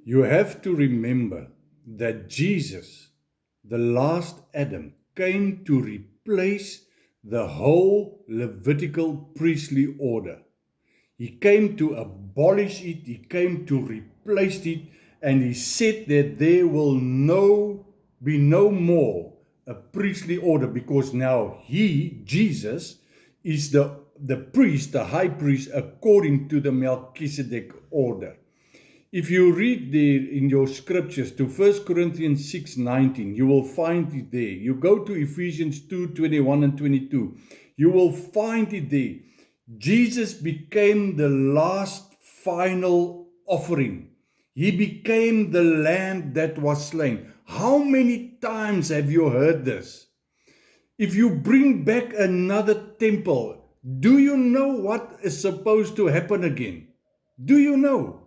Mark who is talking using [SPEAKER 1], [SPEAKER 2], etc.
[SPEAKER 1] You have to remember that Jesus, the last Adam, came to replace the whole Levitical priestly order. He came to abolish it, he came to replace it, and he said that there will be no more a priestly order, because now he, Jesus, is the priest, the high priest, according to the Melchizedek order. If you read there in your scriptures to 1 Corinthians 6:19, you will find it there. You go to Ephesians 2:21 and 22, you will find it there. Jesus became the last final offering. He became the lamb that was slain. How many times have you heard this? If you bring back another temple, do you know what is supposed to happen again? Do you know?